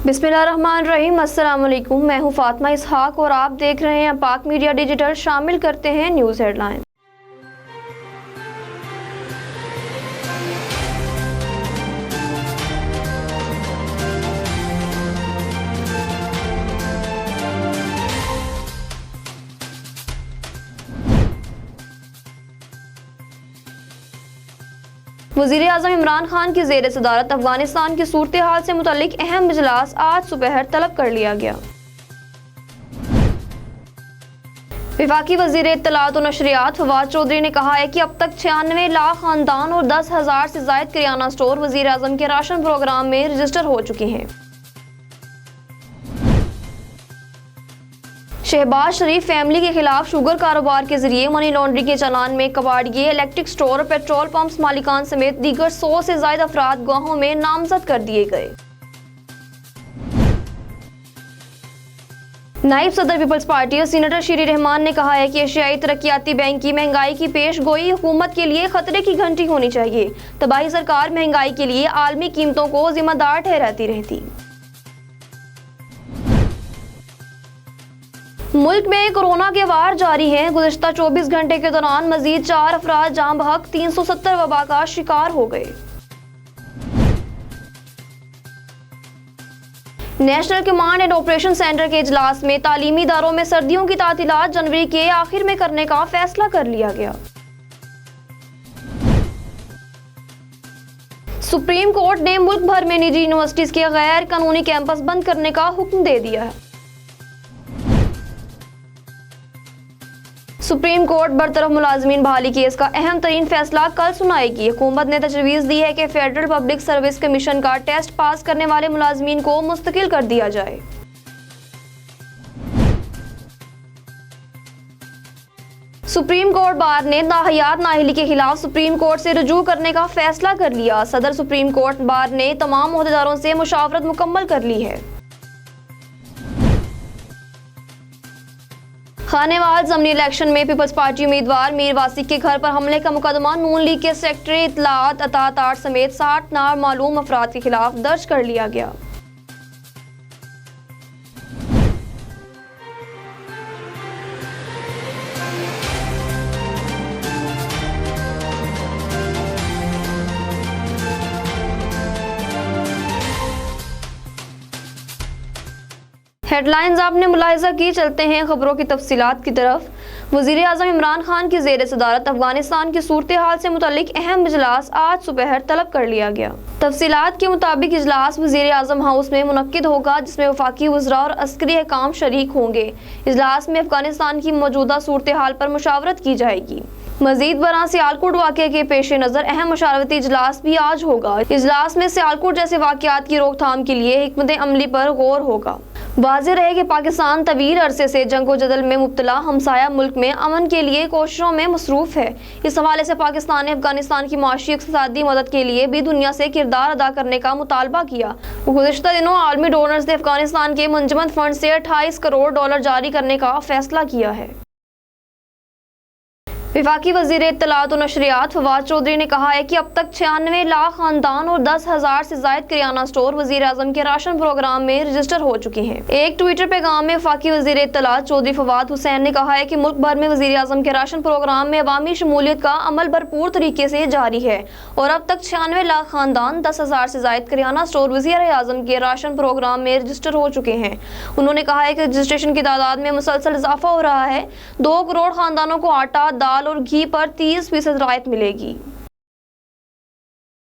बिस्मिल्लाहिर्रहमानिर्रहीम। अस्सलाम वालेकुम। मैं हूं फातिमा इसहाक और आप देख रहे हैं पाक मीडिया डिजिटल। शामिल करते हैं न्यूज़ हेडलाइन। वज़ीर आज़म इमरान खान की ज़ेर सदारत अफगानिस्तान की सूरत हाल से मुतल्लिक अहम इजलास आज सुबह तलब कर लिया गया। वफाकी वज़ीर इत्तलात और नशरियात फवाद चौधरी ने कहा है कि अब तक 96 लाख खानदान और 10,000 से ज़ायद किराना स्टोर वज़ीर आज़म के राशन प्रोग्राम में रजिस्टर हो चुके हैं। शहबाज शरीफ फैमिली के खिलाफ शुगर कारोबार के जरिए मनी लॉन्ड्रिंग के चालान में कबाड़िए, इलेक्ट्रिक स्टोर और पेट्रोल पंप्स मालिकान समेत दीगर 100 से ज्यादा अफराद गवाहों में नामजद कर दिए गए। नायब सदर पीपल्स पार्टी और सीनेटर शीरी रहमान ने कहा है कि एशियाई तरक्याती बैंक की महंगाई की पेश गोई हुकूमत के लिए खतरे की घंटी होनी चाहिए। तबाही सरकार महंगाई के लिए आलमी कीमतों को जिम्मेदार ठहराती रहती। मुल्क में कोरोना के वार जारी हैं। गुज़िश्ता 24 घंटे के दौरान मजीद 4 अफराद जाम बहक 370 वबा का शिकार हो गए। National command and operation centre के इजलास में तालीमी इदारों में सर्दियों की तातीलात जनवरी के आखिर में करने का फैसला कर लिया गया। सुप्रीम कोर्ट ने मुल्क भर में निजी यूनिवर्सिटीज के गैर कानूनी कैंपस बंद करने का हुक्म दे दिया है। सुप्रीम कोर्ट बरतरफ मुलाजमीन बहाली केस का अहम तरीन फैसला कल सुनाएगी। हुकूमत ने तजवीज़ दी है कि फेडरल पब्लिक सर्विस कमीशन का टेस्ट पास करने वाले मुलाजमीन को मुस्तकिल कर दिया जाए। सुप्रीम कोर्ट बार ने नाहयात नाअहली के खिलाफ सुप्रीम कोर्ट से रुजू करने का फैसला कर लिया। सदर सुप्रीम कोर्ट बार ने तमाम ओहदेदारों से मुशावरत मुकम्मल कर ली है। खानेवाल ज़मनी इलेक्शन में पीपल्स पार्टी उम्मीदवार मीर वासिक के घर पर हमले का मुकदमा नून लीग के सेक्रेटरी इत्तलात अता समेत 60 नामालूम अफराद के खिलाफ दर्ज कर लिया गया। हेडलाइंस आपने मुलाहिजा की। चलते हैं खबरों की तफसीलात की तरफ। वज़ीर आज़म इमरान खान की ज़ेर सदारत अफगानिस्तान की सूरत हाल से मुतल्लिक अहम इजलास आज सुबह तलब कर लिया गया। तफसीलात के मुताबिक इजलास वज़ीर आज़म हाउस में मुनक्किद होगा, जिसमें वफाकी वज़रा और अस्करी हकाम शरीक होंगे। इजलास में अफगानिस्तान की मौजूदा सूरत हाल पर मुशावरत की जाएगी। मजीद बरा सियालकोट वाक़े के पेश नज़र अहम मुशावरती इजलास भी आज होगा। इजलास में सियालकोट जैसे वाक़यात की रोकथाम के लिए हिकमत अमली पर गौर होगा। वाज़ेह रहे कि पाकिस्तान तवील अरसे से जंगो जदल में मुब्तला हमसाया मुल्क में अमन के लिए कोशिशों में मसरूफ़ है। इस हवाले से पाकिस्तान ने अफगानिस्तान की माशी इक़्तिसादी मदद के लिए भी दुनिया से किरदार अदा करने का मुतालबा किया। गुज़िश्ता दिनों आलमी डोनर्स ने अफगानिस्तान के मुंजमद फंड से 28 करोड़ डॉलर जारी करने का फैसला किया है। वफाकी वज़ीर इत्तलात और नशरियात फवाद चौधरी ने कहा है कि अब तक 96 लाख खानदान और 10,000 से ज़ायद किराना स्टोर वज़ीर आज़म के राशन प्रोग्राम में रजिस्टर हो चुके हैं। एक ट्विटर पैगाम में वफाकी वज़ीर इत्तलात चौधरी फवाद हुसैन ने कहा है कि मुल्क भर में वज़ीर आज़म के राशन प्रोग्राम में अवामी शमूलियत का अमल भरपूर तरीके से जारी है और अब तक 96 लाख खानदान 10,000 से ज़ायद किराना स्टोर वज़ीर आज़म के राशन प्रोग्राम में रजिस्टर हो चुके हैं। उन्होंने कहा है कि रजिस्ट्रेशन की तादाद में मुसलसल इजाफा हो रहा है। 2 करोड़ खानदानों को आटा, दाल और घी पर 30% राहत मिलेगी।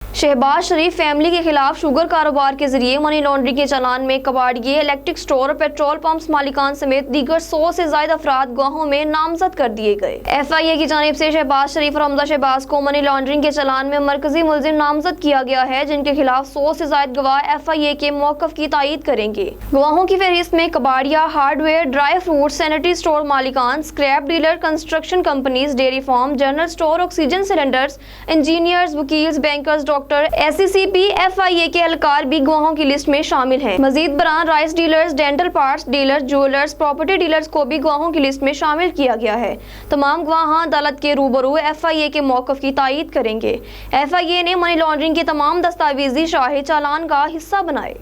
शहबाज शरीफ फैमिली के खिलाफ शुगर कारोबार के जरिए मनी लॉन्ड्रिंग के चालान में कबाड़िए, इलेक्ट्रिक स्टोर और पेट्रोल पंप्स मालिकान समेत दीगर 100 से ज्यादा अफराद गवाहों में नामजद कर दिए गए। FIA की जानिब से शहबाज शरीफ और हमजा शहबाज को मनी लॉन्ड्रिंग के चालान में मरकजी मुलजिम नामजद किया गया है, जिनके खिलाफ 100 से ज्यादा गवाह FIA के मौक़िफ़ की तायीद करेंगे। गवाहों की फहरिस्त में कबाड़िया, hardware, dry fruit, sanitary store मालिकान, scrap dealer, construction companies, dairy farm, general store, oxygen cylinders, engineers, वकील्स, बैंकर्स, डॉक्टर, SCCP, FIA के एहलकार भी गवाहों की लिस्ट में शामिल हैं। Majeed Baran rice dealers, dental parts dealers, jewellers, property dealers को भी गवाहों की लिस्ट में शामिल किया गया है। तमाम गवाह अदालत के रूबरू FIA के मौक़िफ़ की तायीद करेंगे। FIA ने मनी लॉन्ड्रिंग के तमाम दस्तावेजी शाही चालान का हिस्सा बनाए।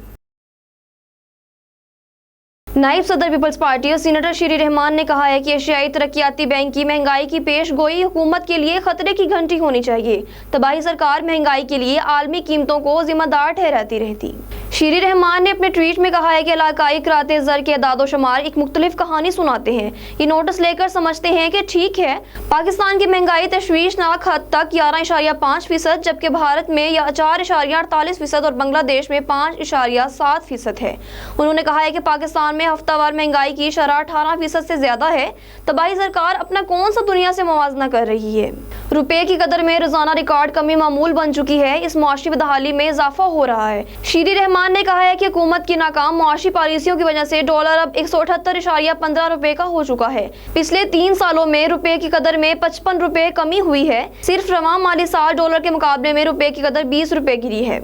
नायब सदर पीपल्स पार्टी और सीनेटर शीरी रहमान ने कहा है कि एशियाई तरक्याती बैंक की महंगाई की पेशगोई हुकूमत के लिए खतरे की घंटी होनी चाहिए। तबाही सरकार महंगाई के लिए आलमी कीमतों को जिम्मेदार ठहराती रहती। शीरी रहमान ने अपने ट्वीट में कहा है कि इलाकाई कराते ज़र के अदादो शुमार एक मुख्तलिफ कहानी सुनाते हैं। ये नोटिस लेकर समझते हैं कि ठीक है, पाकिस्तान की महंगाई तशवीशनाक हद तक 11.5%, जबकि भारत में यह 4.48% और बांग्लादेश में 5.7% है। उन्होंने कहा है कि पाकिस्तान में हफ्तावार महंगाई की शरह 18% से ज्यादा है। तबाही सरकार अपना कौन सा दुनिया से मुवाजना कर रही है। रुपए की कदर में रोजाना रिकॉर्ड कमी मामूल बन चुकी है। इस मुआशी बदहाली में इजाफा हो रहा है। शीरी रहमान ने कहा है कि हुकूमत की नाकाम मुआशी पॉलिसियों की वजह से डॉलर अब 178.15 रुपए का हो चुका है। पिछले 3 सालों में रुपए की कदर में 55 रुपए कमी हुई है। सिर्फ रवां माली साल डॉलर के मुकाबले में रुपए की कदर 20 रुपए गिरी है।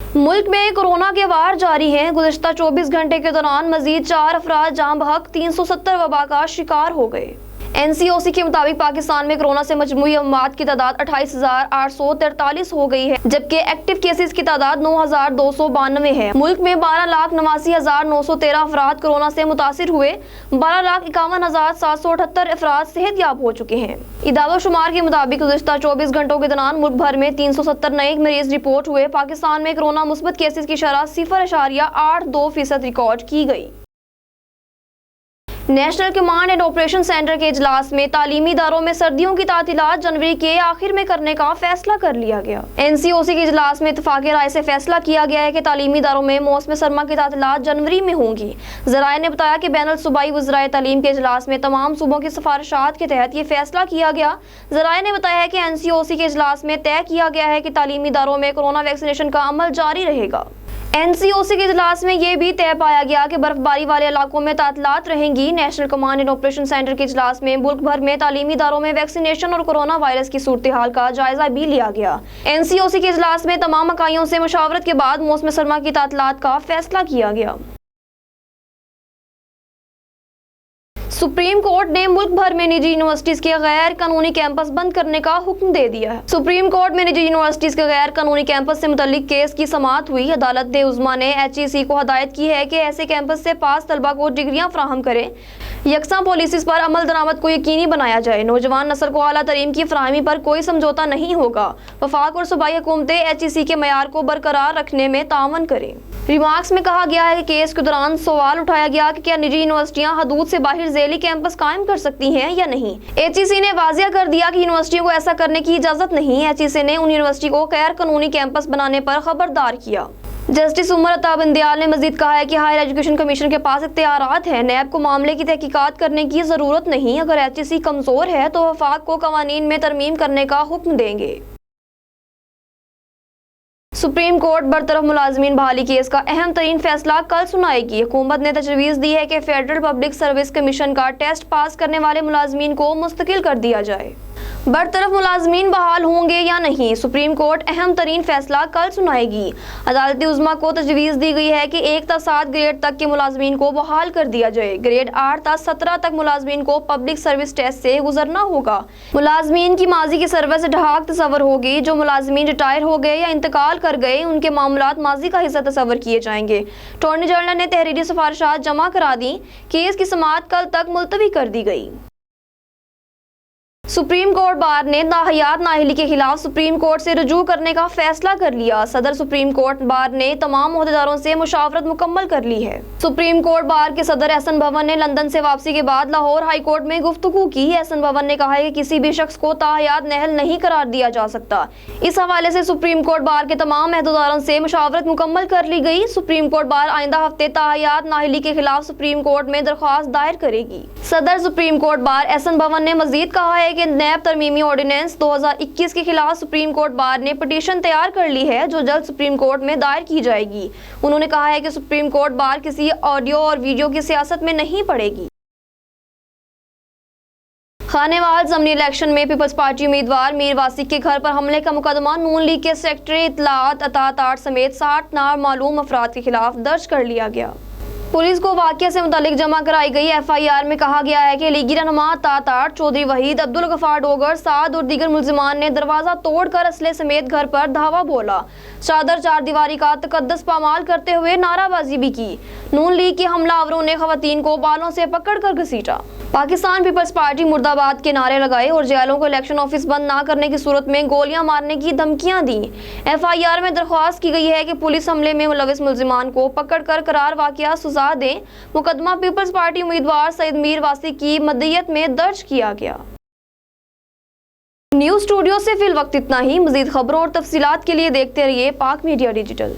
मुल्क में कोरोना के वार जारी हैं। गुज़िश्ता 24 घंटे के दौरान मजीद 4 अफराद जान बहक 370 वबा का शिकार हो गए। NCOC के मुताबिक पाकिस्तान में कोरोना से मजमूई अमवात की तादाद 28,843 हो गई है, जबकि एक्टिव केसेस की तादाद 9,292 है। मुल्क में 12,89,913 अफराद कोरोना से मुतासिर हुए। 12,51,778 अफराद सेहतयाब हो चुके हैं। इदारो शुमार के मुताबिक गुज़िश्ता 24 घंटों के दौरान मुल्क भर में 370 नए मरीज रिपोर्ट हुए। पाकिस्तान में कोरोना मुस्बत केसेस की शरह 0.82% रिकॉर्ड की गई। National command and operation centre के इजलास में तालीमी इदारों में सर्दियों की तातीलात जनवरी के आखिर में करने का फैसला कर लिया गया। NCOC के इजलास में इत्तफाक़ी राय से फैसला किया गया है कि तालीमी इदारों में मौसम सरमा की तातीलात जनवरी में होंगी। ज़राए ने बताया कि बैनुल सूबाई वज़राए तालीम के इजलास में तमाम सूबों की सिफारिशात के तहत ये फैसला किया गया। ज़राए ने बताया है कि NCOC के इजलास में तय किया गया है कि तालीमी इदारों में कोरोना वैक्सीनेशन का अमल जारी रहेगा। NCOC के इजलास में यह भी तय पाया गया कि बर्फबारी वाले इलाकों में तातीलात रहेंगी। National command and operation centre के इजलास में मुल्क भर में तालीमी इदारों में वैक्सीनेशन और कोरोना वायरस की सूरत हाल का जायजा भी लिया गया। NCOC के इजलास में तमाम इकाइयों से मुशावरत के बाद मौसम सरमा की तातीलात का फैसला किया गया। सुप्रीम कोर्ट ने मुल्क भर में निजी यूनिवर्सिटीज के गैर कानूनी कैंपस बंद करने का हुक्म दे दिया है। सुप्रीम कोर्ट में निजी यूनिवर्सिटीज के गैर कानूनी कैंपस से मुतल्लिक केस की समाअत हुई। अदालत उज़्मा ने HEC को हदायत की है कि ऐसे कैंपस से पास तलबा को डिग्रियां फराहम करें। यकसा पॉलिसीज पर अमल दरामद को यकीनी बनाया जाए। नौजवान नस्ल को आला तरीम की फराहमी पर कोई समझौता नहीं होगा। वफाक और सूबाई हुकूमतें HEC के मयार को बरकरार रखने में तावन करें। रिमार्क्स में कहा गया है कि केस के दौरान सवाल उठाया गया कि क्या निजी यूनिवर्सिटियां हदूद से बाहर ज़ैली कैंपस कायम कर सकती हैं या नहीं। HEC ने वाजिया कर दिया कि यूनिवर्सिटियों को ऐसा करने की इजाजत नहीं। HEC ने उन यूनिवर्सिटी को गैर कानूनी कैंपस बनाने पर खबरदार किया। जस्टिस उमर अता बंदियाल ने मजीद कहा है कि हायर एजुकेशन कमीशन के पास इख्तियारात हैं। नैब को मामले की तहकीकात करने की जरूरत नहीं। अगर HEC कमजोर है तो वफाक को कवानीन में तरमीम करने का हुक्म देंगे। सुप्रीम कोर्ट बरतरफ मुलाजमीन बहाली केस का अहम तरीन फैसला कल सुनाएगी। हुकूमत ने तजवीज़ दी है कि फेडरल पब्लिक सर्विस कमीशन का टेस्ट पास करने वाले मुलाजमीन को मुस्तकिल कर दिया जाए। बरतरफ मुलाजमीन बहाल होंगे या नहीं, सुप्रीम कोर्ट अहम तरीन फैसला कल सुनाएगी। अदालत उज़्मा को तजवीज़ दी गई है कि 1 से 7 ग्रेड तक के मुलाजमीन को बहाल कर दिया जाए। ग्रेड 8 से 17 तक मुलाजमीन को पब्लिक सर्विस टेस्ट से गुजरना होगा। मुलाजमीन की माजी की सर्विस ढाक तस्वर होगी। जो मुलाजमीन रिटायर हो गए या इंतकाल कर गए उनके मामलात माजी का हिस्सा तस्वर किए जाएंगे। अटॉर्नी जनरल ने तहरीरी सिफारिशात जमा करा दी। केस की समाअत कल तक मुलतवी कर दी गई। सुप्रीम कोर्ट बार ने नाहयात नाअहली के खिलाफ सुप्रीम कोर्ट से रुजू करने का फैसला कर लिया। सदर सुप्रीम कोर्ट बार ने तमाम ओहदेदारों से मुशावरत मुकम्मल कर ली है। सुप्रीम कोर्ट बार के सदर एहसन भवन ने लंदन से वापसी के बाद लाहौर हाई कोर्ट में गुफ्तगू की। एहसन भवन ने कहा है कि किसी भी शख्स को ताहयात नाअहल नहीं करार दिया जा सकता। इस हवाले से सुप्रीम कोर्ट बार के तमाम ओहदेदारों से मुशावरत मुकम्मल कर ली गई। सुप्रीम कोर्ट बार आइंदा हफ्ते ताहयात नाअहली के खिलाफ सुप्रीम कोर्ट में दरख्वास्त दायर करेगी। सदर सुप्रीम कोर्ट बार एहसन भवन ने मजीद कहा है कि नैब तरमीमी ऑर्डिनेंस 2021 के खिलाफ सुप्रीम कोर्ट बार ने पिटीशन तैयार कर ली है, जो जल्द सुप्रीम कोर्ट में दायर की जाएगी। उन्होंने कहा है कि सुप्रीम कोर्ट बार किसी ऑडियो और वीडियो की सियासत में नहीं पड़ेगी। खानेवाल ज़मनी इलेक्शन में पीपल्स पार्टी उम्मीदवार मीर वासिक के घर पर हमले का मुकदमा नून लीग के सेक्रेटरी इत्तलात अतात आर्ट समेत 60 नामालूम अफराद के खिलाफ दर्ज कर लिया गया। पुलिस को वाकये से मुतालिक जमा कराई गई FIR में कहा गया है कि लीगी रहनुमा तातार, चौधरी वहीद, अब्दुल गफार डोगर, साद और दीगर मुल्जिमान ने दरवाजा तोड़कर असले समेत घर पर धावा बोला, चादर चार दीवारी का तकद्दस पामाल करते हुए नाराबाजी भी की। नून लीग के हमलावरों ने खवातीन को बालों से पकड़कर घसीटा, पाकिस्तान पीपल्स पार्टी मुर्दाबाद के नारे लगाए और जेलों को इलेक्शन ऑफिस बंद न करने की सूरत में गोलियां मारने की धमकियां दी। FIR में दरख्वास्त की गई है कि पुलिस हमले में मुलविस मुल्जिमान को पकड़कर करार वाकया सजा दें। मुकदमा पीपल्स पार्टी उम्मीदवार सईद मीर वासी की मदयत में दर्ज किया गया। न्यूज़ स्टूडियो से फिल वक्त इतना ही। मजीद खबरों और तफसीलात के लिए देखते रहिए पाक मीडिया डिजिटल।